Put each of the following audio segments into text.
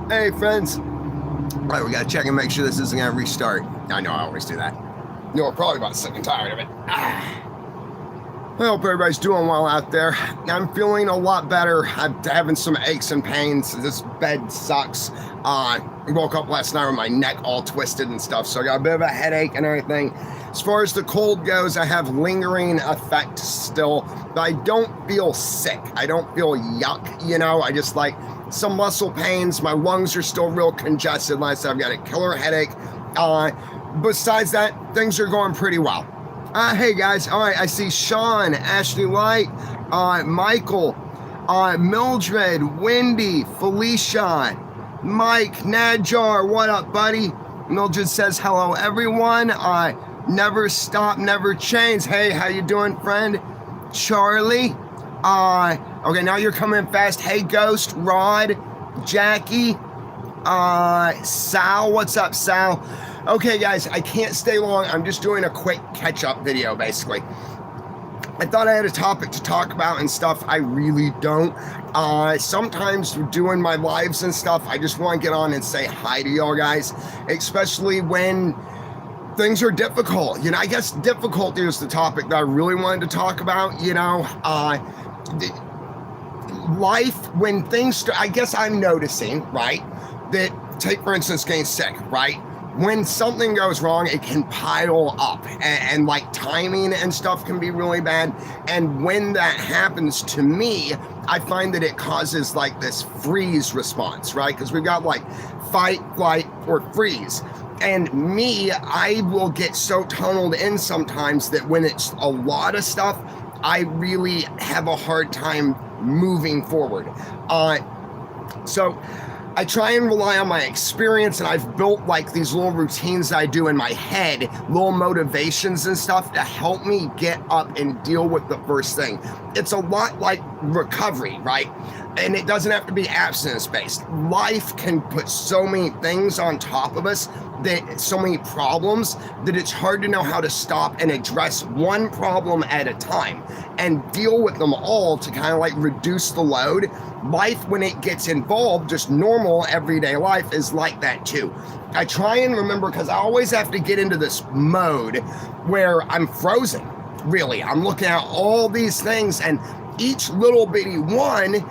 Hey, friends. All right, we gotta check and make sure this isn't gonna restart. I know I always do that. You know, we're probably about sick and tired of it. I hope everybody's doing well out there. I'm feeling a lot better. I'm having some aches and pains. This bed sucks. I woke up last night with my neck all twisted and stuff, so I got a bit of a headache and everything. As far as the cold goes, I have lingering effect still, but I don't feel sick. I don't feel yuck, you know? I just like some muscle pains. My lungs are still real congested. Like I said, I've got a killer headache. Besides that, things are going pretty well. Hey guys, all right, I see Sean, Ashley Light, Michael, Mildred, Wendy, Felicia, Mike, Nadjar, what up, buddy? Mildred says, hello, everyone. Never stop, never change. Hey, how you doing, friend? Charlie, okay, now you're coming fast. Hey, Ghost, Rod, Jackie, Sal, what's up, Sal? Okay, guys, I can't stay long. I'm just doing a quick catch-up video, basically. I thought I had a topic to talk about and stuff. I really don't. Sometimes doing my lives and stuff, I just want to get on and say hi to y'all guys, especially when things are difficult. You know, I guess difficulty is the topic that I really wanted to talk about, you know. Life, when things start, I guess I'm noticing, right, that, take for instance, getting sick, right? When something goes wrong, it can pile up, and like timing and stuff can be really bad. And when that happens to me, I find that it causes like this freeze response, right? Because we've got like fight, flight, or freeze. And me, I will get so tunneled in sometimes that when it's a lot of stuff, I really have a hard time moving forward. So I try and rely on my experience, and I've built like these little routines that I do in my head, little motivations and stuff to help me get up and deal with the first thing. It's a lot like recovery, right? And it doesn't have to be abstinence-based. Life can put so many things on top of us, that so many problems, that it's hard to know how to stop and address one problem at a time and deal with them all to kind of like reduce the load. Life, when it gets involved, just normal everyday life is like that too. I try and remember, because I always have to get into this mode where I'm frozen, really. I'm looking at all these things, and each little bitty one,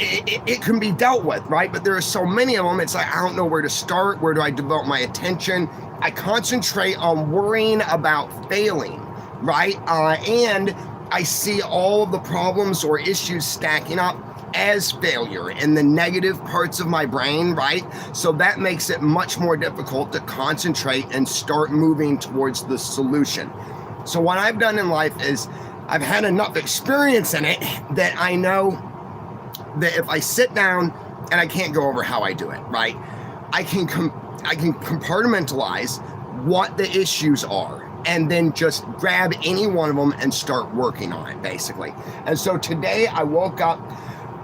it can be dealt with, right? But there are so many of them, it's like, I don't know where to start. Where do I devote my attention? I concentrate on worrying about failing, right? And I see all of the problems or issues stacking up as failure in the negative parts of my brain, right? So that makes it much more difficult to concentrate and start moving towards the solution. So what I've done in life is I've had enough experience in it that I know that if I sit down, and I can't go over how I do it, right? I can compartmentalize what the issues are, and then just grab any one of them and start working on it, basically. And so today I woke up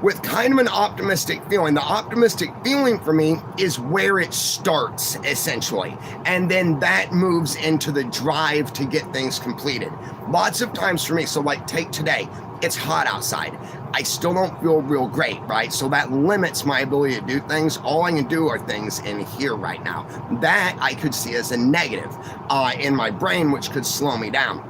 with kind of an optimistic feeling. The optimistic feeling for me is where it starts, essentially. And then that moves into the drive to get things completed. Lots of times for me, so like take today, it's hot outside. I still don't feel real great, right? So that limits my ability to do things. All I can do are things in here right now. That I could see as a negative in my brain, which could slow me down.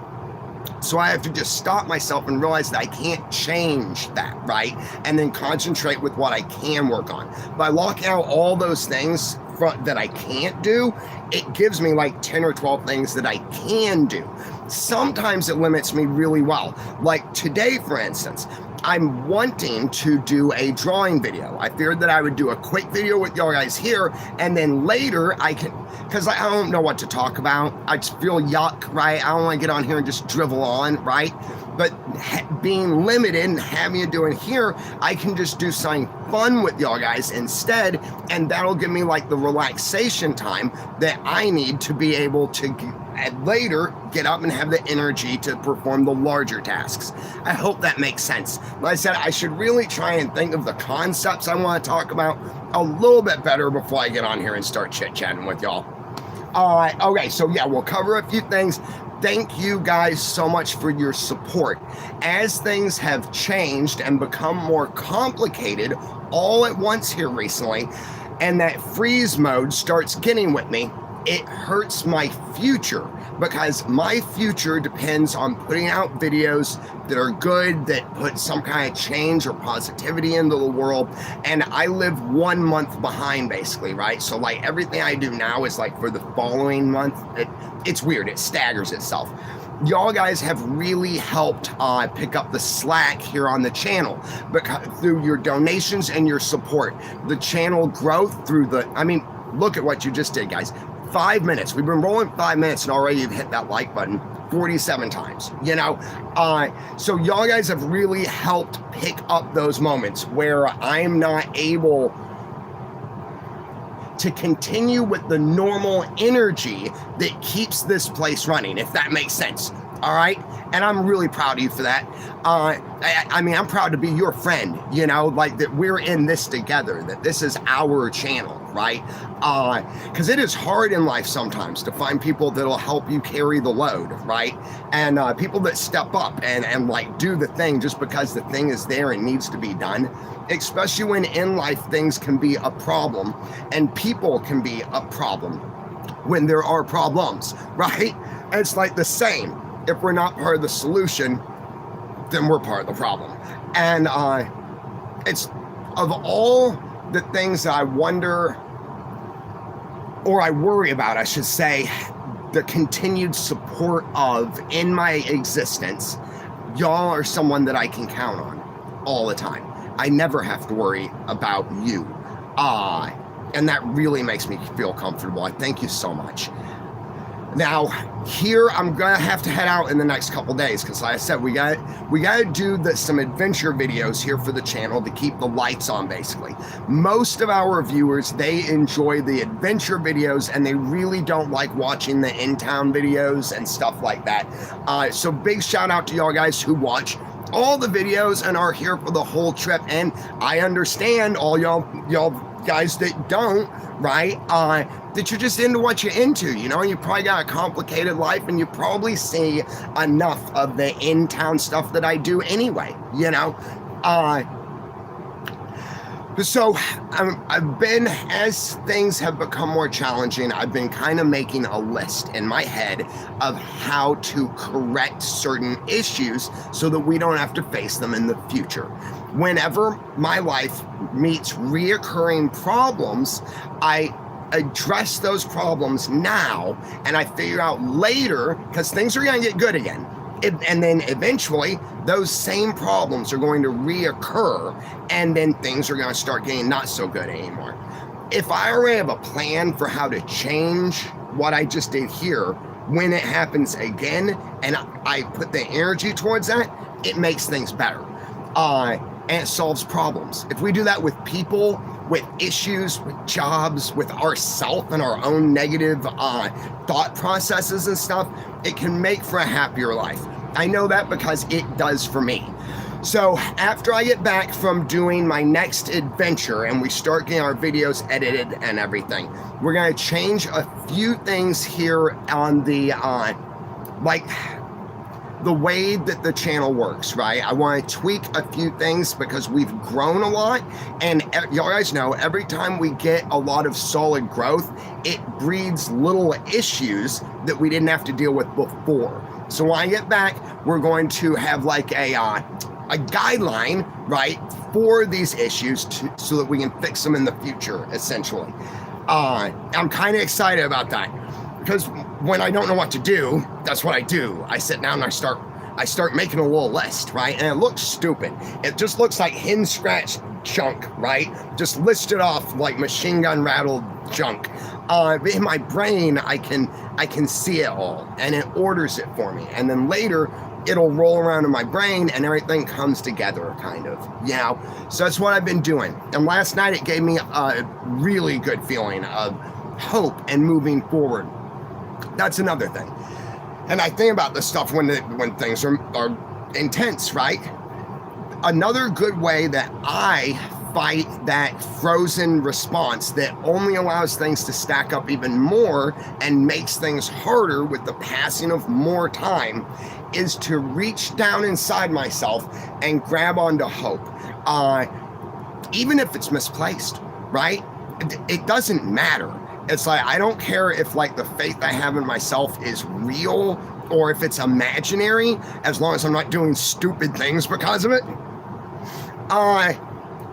So I have to just stop myself and realize that I can't change that, right? And then concentrate with what I can work on. By locking out all those things that I can't do, it gives me like 10 or 12 things that I can do. Sometimes it limits me really well. Like today, for instance, I'm wanting to do a drawing video. I figured that I would do a quick video with y'all guys here, and then later I can, because I don't know what to talk about. I just feel yuck, right? I don't want to get on here and just drivel on, right? But being limited and having it doing here, I can just do something fun with y'all guys instead, and that'll give me like the relaxation time that I need to be able to later get up and have the energy to perform the larger tasks. I hope that makes sense. Like I said, I should really try and think of the concepts I want to talk about a little bit better before I get on here and start chit-chatting with y'all. Okay, so yeah, we'll cover a few things. Thank you guys so much for your support. As things have changed and become more complicated all at once here recently, and that freeze mode starts getting with me, it hurts my future, because my future depends on putting out videos that are good, that put some kind of change or positivity into the world. And I live 1 month behind, basically, right? So like everything I do now is like for the following month. It's weird, it staggers itself. Y'all guys have really helped pick up the slack here on the channel, because through your donations and your support, the channel growth through the, I mean, look at what you just did, guys. 5 minutes. We've been rolling 5 minutes and already you've hit that like button 47 times, you know? So y'all guys have really helped pick up those moments where I'm not able to continue with the normal energy that keeps this place running, if that makes sense. All right. And I'm really proud of you for that. I mean, I'm proud to be your friend, you know, like that we're in this together, that this is our channel, right? Because it is hard in life sometimes to find people that'll help you carry the load, right? And people that step up and like do the thing just because the thing is there and needs to be done, especially when in life things can be a problem and people can be a problem when there are problems, right? And it's like the same. If we're not part of the solution, then we're part of the problem. And it's of all the things that I wonder, or I worry about, I should say, the continued support of in my existence, y'all are someone that I can count on all the time. I never have to worry about you. And that really makes me feel comfortable. I thank you so much. Now, here I'm gonna have to head out in the next couple days because, like I said, we gotta do some adventure videos here for the channel to keep the lights on. Basically, most of our viewers, they enjoy the adventure videos and they really don't like watching the in-town videos and stuff like that. So big shout out to y'all guys who watch all the videos and are here for the whole trip. And I understand all y'all guys that don't, right? That you're just into what you're into, you know, you probably got a complicated life and you probably see enough of the in-town stuff that I do anyway, you know? So I've been, as things have become more challenging, I've been kind of making a list in my head of how to correct certain issues so that we don't have to face them in the future. Whenever my life meets reoccurring problems, I address those problems now and I figure out later, because things are going to get good again. And then eventually those same problems are going to reoccur and then things are going to start getting not so good anymore. If I already have a plan for how to change what I just did here, when it happens again and I put the energy towards that, it makes things better. And it solves problems. If we do that with people, with issues, with jobs, with ourselves and our own negative thought processes and stuff, it can make for a happier life. I know that because it does for me. So after I get back from doing my next adventure and we start getting our videos edited and everything, we're gonna change a few things here on the like the way that the channel works, right? I want to tweak a few things because we've grown a lot, and y'all guys know every time we get a lot of solid growth, it breeds little issues that we didn't have to deal with before. So when I get back, we're going to have like a guideline, right, for these issues so that we can fix them in the future, essentially. I'm kind of excited about that. Because when I don't know what to do, that's what I do. I sit down and I start making a little list, right? And it looks stupid. It just looks like hen scratch junk, right? Just listed off like machine gun rattled junk. In my brain, I can see it all, and it orders it for me. And then later, it'll roll around in my brain, and everything comes together, kind of, you know? So that's what I've been doing. And last night, it gave me a really good feeling of hope and moving forward. That's another thing. And I think about this stuff when things are intense, right? Another good way that I fight that frozen response that only allows things to stack up even more and makes things harder with the passing of more time is to reach down inside myself and grab onto hope. Even if it's misplaced, right? it doesn't matter. It's like, I don't care if like the faith I have in myself is real or if it's imaginary, as long as I'm not doing stupid things because of it.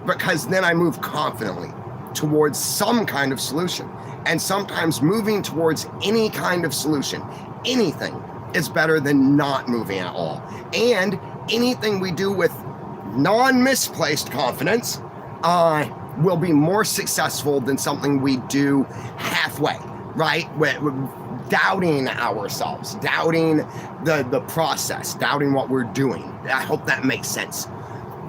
Because then I move confidently towards some kind of solution. And sometimes moving towards any kind of solution, anything, is better than not moving at all. And anything we do with non-misplaced confidence will be more successful than something we do halfway, right? With doubting ourselves, doubting the process, doubting what we're doing. I hope that makes sense.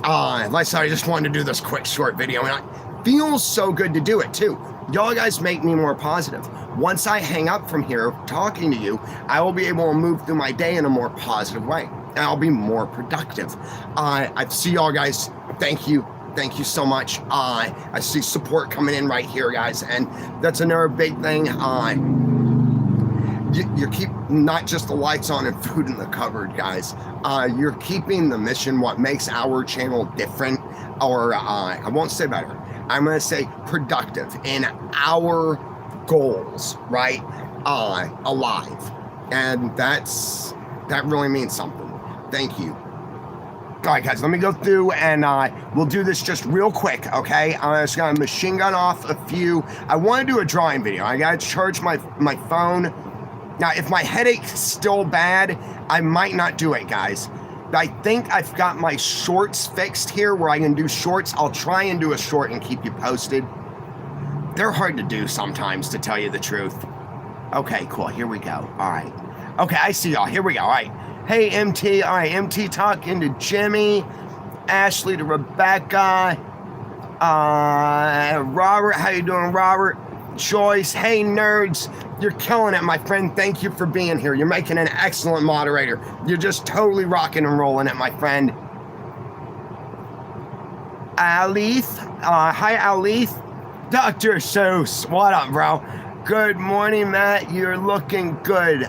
Like I said, I just wanted to do this quick short video, and it feels so good to do it too. Y'all guys make me more positive. Once I hang up from here talking to you, I will be able to move through my day in a more positive way, and I'll be more productive. I see y'all guys. Thank you. Thank you so much. I see support coming in right here, guys, and that's another big thing. You keep not just the lights on and food in the cupboard, guys. You're keeping the mission, what makes our channel different, or I won't say better. I'm going to say productive in our goals, right? Alive. And that really means something. Thank you. All right, guys, let me go through and we'll do this just real quick, okay? I'm just going to machine gun off a few. I want to do a drawing video. I got to charge my phone. Now, if my headache's still bad, I might not do it, guys. I think I've got my shorts fixed here where I can do shorts. I'll try and do a short and keep you posted. They're hard to do sometimes, to tell you the truth. Okay, cool. Here we go. All right. Okay, I see y'all. Here we go. All right. Hey, MT. All right, MT talking to Jimmy. Ashley to Rebecca. Robert. How you doing, Robert? Joyce. Hey, nerds. You're killing it, my friend. Thank you for being here. You're making an excellent moderator. You're just totally rocking and rolling it, my friend. Alith. Hi, Alith. Dr. Seuss. What up, bro? Good morning, Matt. You're looking good.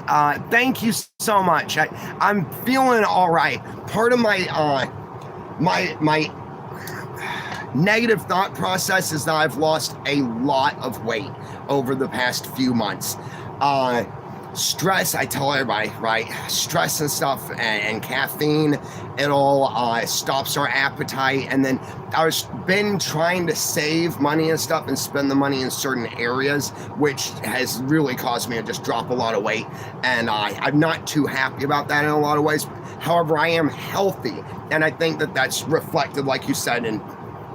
Thank you so much. I'm feeling all right. Part of my my negative thought process is that I've lost a lot of weight over the past few months. Stress, I tell everybody, right? Stress and stuff and caffeine, it all stops our appetite. And then I've been trying to save money and stuff and spend the money in certain areas, which has really caused me to just drop a lot of weight. And I'm not too happy about that in a lot of ways. However, I am healthy. And I think that that's reflected, like you said, and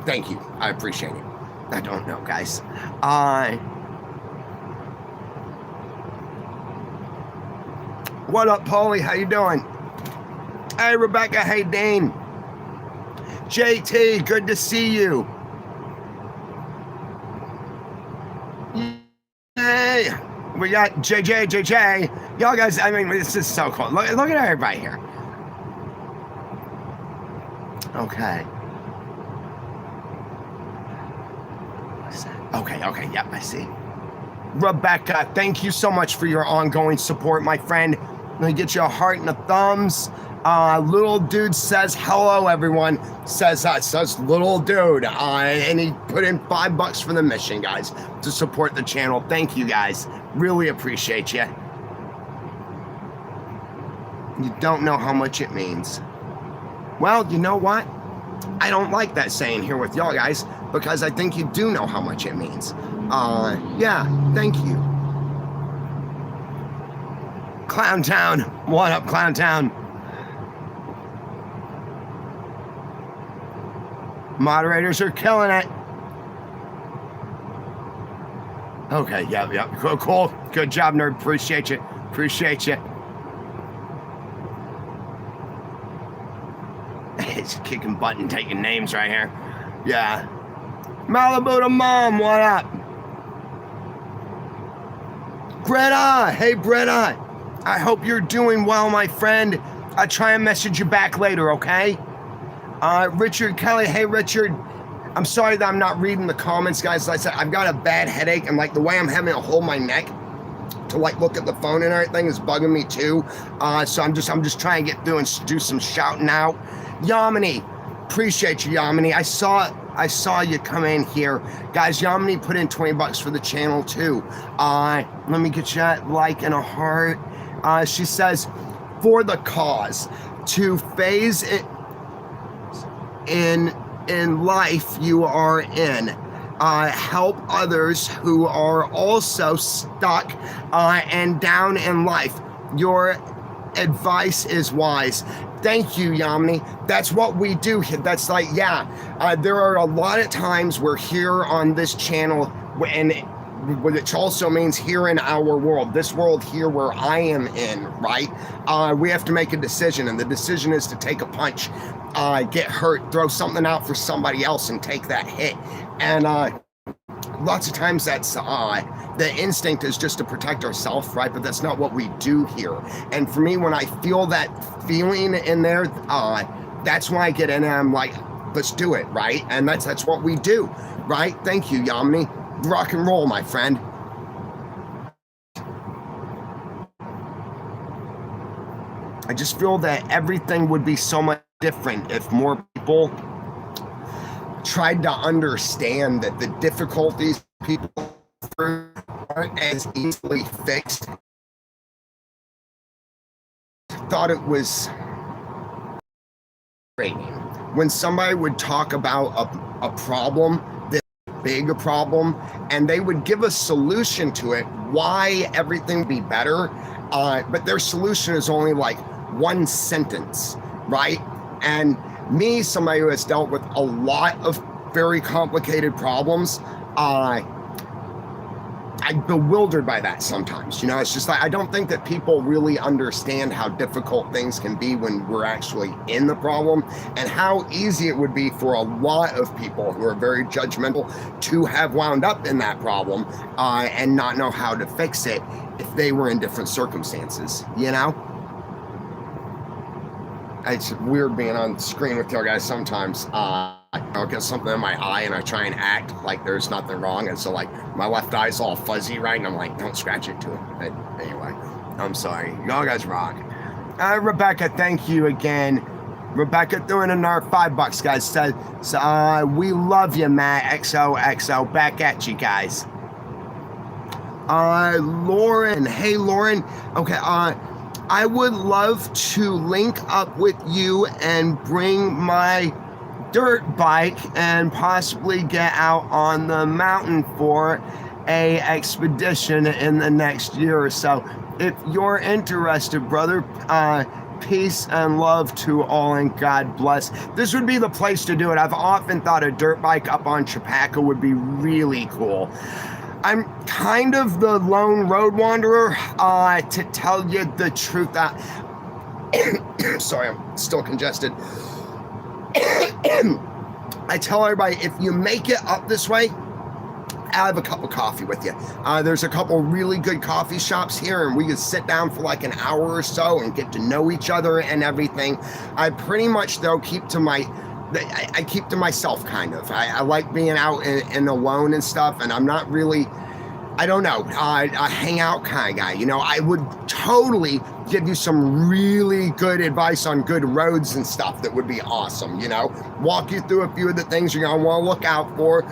thank you. I appreciate it. I don't know, guys. What up, Paulie? How you doing? Hey, Rebecca. Hey, Dane. JT, good to see you. Hey, we got JJ. Y'all guys, I mean, this is so cool. Look at everybody here. Okay. What's that? Okay, yep, I see. Rebecca, thank you so much for your ongoing support, my friend. Let me get you a heart and a thumbs. Little dude says hello, everyone. Says little dude. And he put in $5 for the mission, guys, to support the channel. Thank you, guys. Really appreciate you. You don't know how much it means. Well, you know what? I don't like that saying here with y'all guys, because I think you do know how much it means. Yeah, thank you. Clown Town. What up, Clown Town? Moderators are killing it. Okay, yep. Cool. Good job, nerd. Appreciate you. It's kicking butt and taking names right here. Yeah. Malibu to Mom, what up? Greta, hey Greta. I hope you're doing well, my friend. I'll try and message you back later, okay? Richard Kelly, hey Richard. I'm sorry that I'm not reading the comments, guys. Like I said, I've got a bad headache, and like the way I'm having to hold my neck to like look at the phone and everything is bugging me too. So I'm just trying to get through and do some shouting out. Yamini, appreciate you, Yamini. I saw I saw you come in here. Guys, Yamini put in 20 bucks for the channel too. Let me get you that like and a heart. She says, for the cause, to phase it in life you are in. Help others who are also stuck and down in life. Your advice is wise. Thank you, Yamini. That's what we do. That's like, yeah, there are a lot of times we're here on this channel, and which also means here in our world, this world here where I am in, right? We have to make a decision, and the decision is to take a punch, get hurt, throw something out for somebody else and take that hit. And lots of times that's the instinct is just to protect ourselves, right? But that's not what we do here. And for me, when I feel that feeling in there, that's when I get in and I'm like, let's do it, right? And that's what we do, right? Thank you, Yamini. Rock and roll, my friend. I just feel that everything would be so much different if more people tried to understand that the difficulties people aren't as easily fixed. Thought it was great when somebody would talk about a problem, this big a problem, and they would give a solution to it, why everything would be better, but their solution is only like one sentence, right? And me, somebody who has dealt with a lot of very complicated problems, I'm bewildered by that sometimes. You know, it's just like, I don't think that people really understand how difficult things can be when we're actually in the problem, and how easy it would be for a lot of people who are very judgmental to have wound up in that problem and not know how to fix it if they were in different circumstances, you know? It's weird being on screen with you guys sometimes. I'll get something in my eye and I try and act like there's nothing wrong, and so like my left eye's all fuzzy, right? And I'm like, don't scratch it to it. But anyway, I'm sorry. Y'all guys rock. Rebecca, thank you again. Rebecca throwing another $5, guys. Said, we love you, Matt. XOXO. Back at you guys. Lauren. Hey, Lauren. Okay, I would love to link up with you and bring my dirt bike and possibly get out on the mountain for a expedition in the next year or so. If you're interested, brother, peace and love to all, and God bless. This would be the place to do it. I've often thought a dirt bike up on Chapaca would be really cool. I'm kind of the lone road wanderer, to tell you the truth. Sorry, I'm still congested. I tell everybody, if you make it up this way, I'll have a cup of coffee with you. There's a couple really good coffee shops here, and we can sit down for like an hour or so and get to know each other and everything. I pretty much, though, keep to myself, kind of. I like being out and alone and stuff, and I'm not really, I don't know, a hangout kind of guy. You know, I would totally give you some really good advice on good roads and stuff that would be awesome, you know? Walk you through a few of the things you're gonna wanna look out for,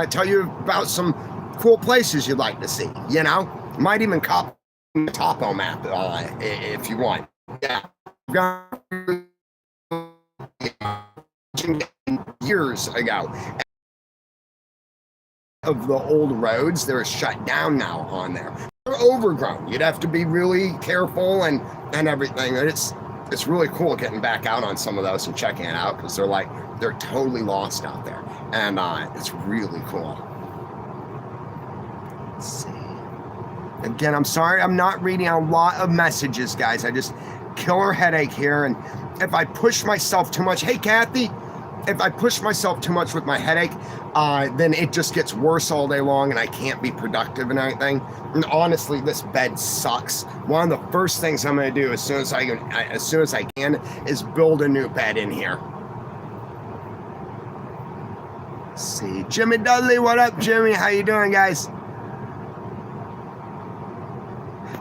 tell you about some cool places you'd like to see, you know? Might even copy the topo map if you want. Yeah. Years ago of the old roads, they're shut down now on there. They're overgrown. You'd have to be really careful and everything. It's really cool getting back out on some of those and checking it out, because they're totally lost out there, and it's really cool. Let's see. Again, I'm sorry I'm not reading a lot of messages, guys. I just killer headache here, and if I push myself too much, hey Kathy, if I push myself too much with my headache, then it just gets worse all day long and I can't be productive and everything. And honestly, this bed sucks. One of the first things I'm gonna do as soon as I can is build a new bed in here. Let's see, Jimmy Dudley, what up, Jimmy? How you doing, guys?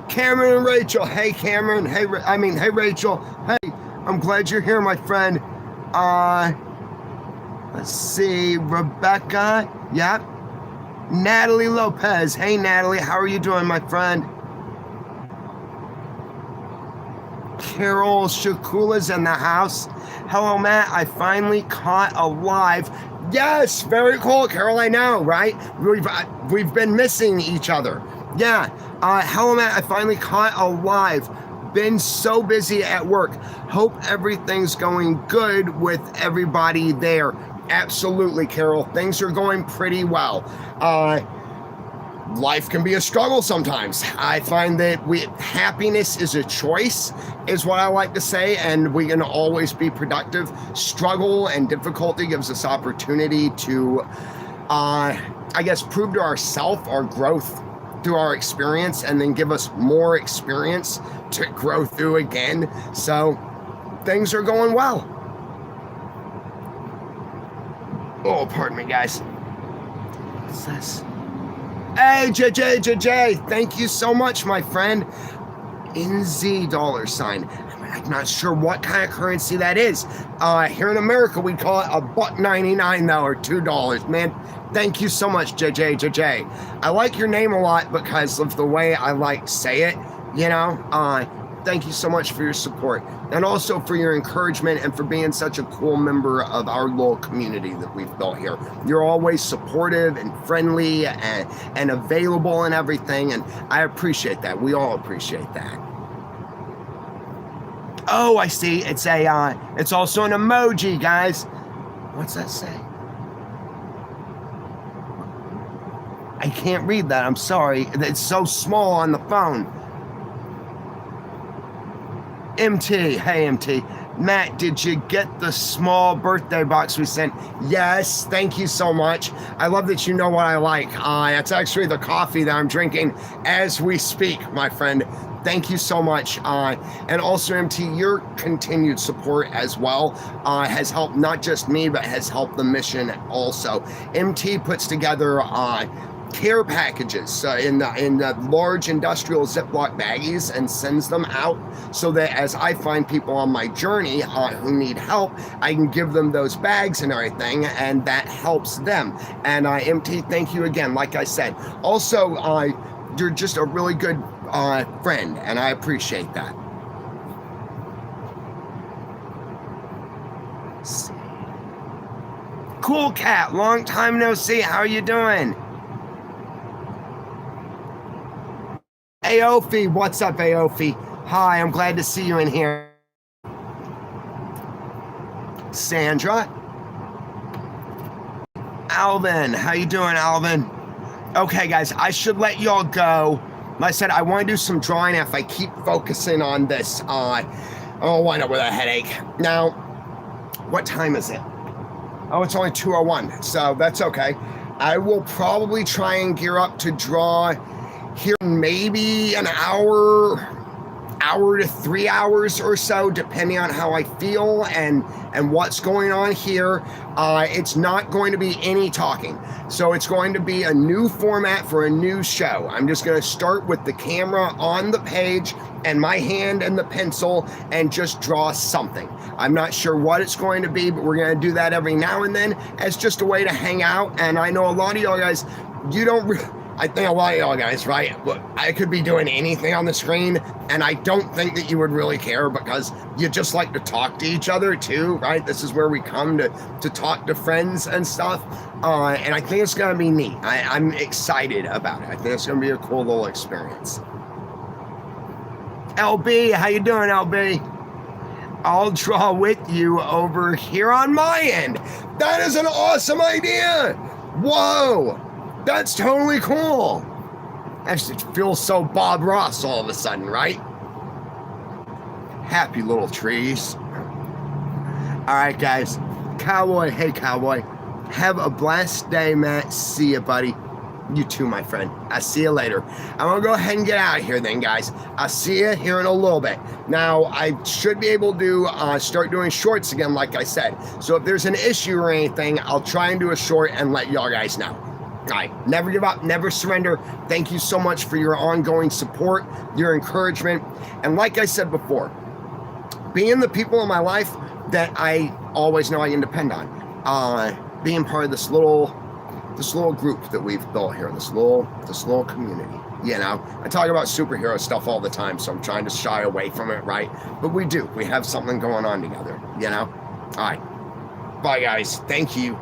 Cameron and Rachel. Hey, Cameron. Hey, hey, Rachel. Hey, I'm glad you're here, my friend. Let's see, Rebecca. Yep. Natalie Lopez. Hey, Natalie, how are you doing, my friend? Carol Shakula's in the house. Hello, Matt. I finally caught a live. Yes, very cool, Carol. I know, right? We've been missing each other. Yeah. Hello, Matt. I finally caught a live. Been so busy at work. Hope everything's going good with everybody there. Absolutely, Carol. Things are going pretty well. Life can be a struggle sometimes. I find that happiness is a choice, is what I like to say, and we can always be productive. Struggle and difficulty gives us opportunity to, I guess, prove to ourselves our growth through our experience, and then give us more experience to grow through again. So things are going well. Oh, pardon me, guys. What's this? Hey, JJ, thank you so much, my friend. NZ $. I'm not sure what kind of currency that is. Here in America, we call it $1.99 though, or $2. Man, thank you so much, JJ. I like your name a lot because of the way I like to say it, you know? Thank you so much for your support, and also for your encouragement, and for being such a cool member of our little community that we've built here. You're always supportive and friendly and available and everything, and I appreciate that. We all appreciate that. Oh, I see. It's also an emoji, guys. What's that say? I can't read that. I'm sorry. It's so small on the phone. MT, hey MT. Matt, did you get the small birthday box we sent? Yes, thank you so much. I love that you know what I like. It's actually the coffee that I'm drinking as we speak, my friend. Thank you so much. And also, MT, your continued support as well has helped not just me, but has helped the mission also. MT puts together care packages in the large industrial Ziploc baggies and sends them out, so that as I find people on my journey who need help, I can give them those bags and everything, and that helps them. And MT, thank you again. Like I said, also you're just a really good friend, and I appreciate that. Cool Cat, long time no see. How are you doing? Aofi, what's up, Aofi? Hi, I'm glad to see you in here. Sandra. Alvin, how you doing, Alvin? Okay, guys, I should let y'all go. Like I said, I want to do some drawing if I keep focusing on this. I'll wind up with a headache. Now, what time is it? Oh, it's only 2:01, so that's okay. I will probably try and gear up to draw here maybe an hour to 3 hours or so, depending on how I feel and what's going on here. It's not going to be any talking, so it's going to be a new format for a new show. I'm just going to start with the camera on the page and my hand and the pencil and just draw something. I'm not sure what it's going to be, but we're going to do that every now and then as just a way to hang out. And I know a lot of y'all guys, I think a lot of y'all guys, right? Look, I could be doing anything on the screen, and I don't think that you would really care, because you just like to talk to each other too, right? This is where we come to talk to friends and stuff. And I think it's going to be neat. I'm excited about it. I think it's going to be a cool little experience. LB, how you doing, LB? I'll draw with you over here on my end. That is an awesome idea. Whoa. That's totally cool. That just feels so Bob Ross all of a sudden, right? Happy little trees. All right, guys. Cowboy, hey, Cowboy. Have a blessed day, Matt. See ya, buddy. You too, my friend. I'll see you later. I'm going to go ahead and get out of here then, guys. I'll see you here in a little bit. Now, I should be able to start doing shorts again, like I said. So if there's an issue or anything, I'll try and do a short and let y'all guys know. All right, never give up, never surrender. Thank you so much for your ongoing support, your encouragement. And like I said before, being the people in my life that I always know I can depend on. being part of this little group that we've built here, this little community. You know, I talk about superhero stuff all the time, so I'm trying to shy away from it, right? But we have something going on together, you know? All right. Bye, guys. Thank you.